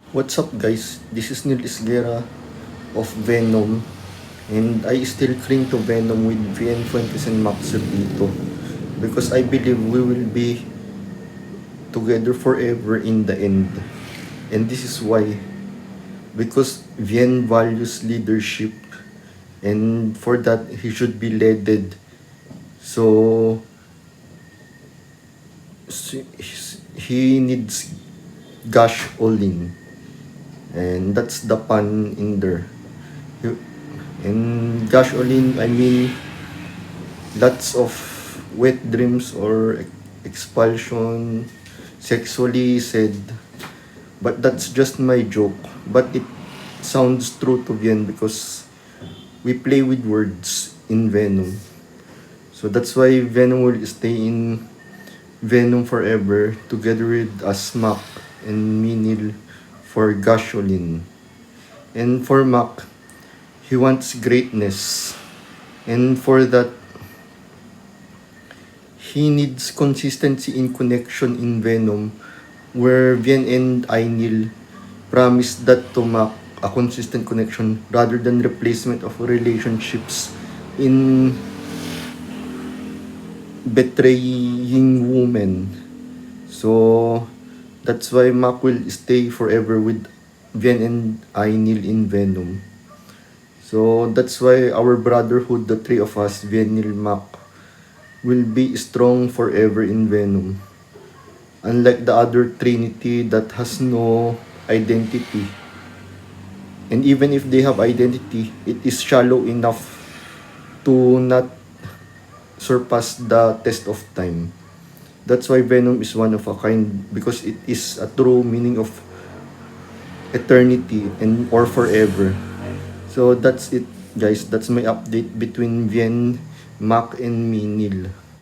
What's up guys? This is Neil Isguera of Venom, and I still cling to Venom with VN Fuentes and Max Zerlito because I believe we will be together forever in the end. And this is why, because VN values leadership, and for that he should be leaded. So he needs Gash Olin, and that's the pun in there. And Gash Olin, I mean, lots of wet dreams or expulsion, sexually said. But that's just my joke. But it sounds true to Bien because we play with words in Venom. So that's why Venom will stay in Venom forever together with Asmak and Minil for Gasholin. And for Mac, he wants greatness. And for that, he needs consistency in connection in Venom, where Vien and Ainil promised that to Mac a consistent connection rather than replacement of relationships in betraying women. So that's why Mac will stay forever with Vien and Ainil in Venom. So that's why our brotherhood, the three of us, Vienil, Mac, will be strong forever in Venom. Unlike the other Trinity that has no identity. And even if they have identity, it is shallow enough to not surpass the test of time. That's why Venom is one of a kind, because it is a true meaning of eternity and or forever. So that's it guys. That's my update between Vien, Mac, and Minil.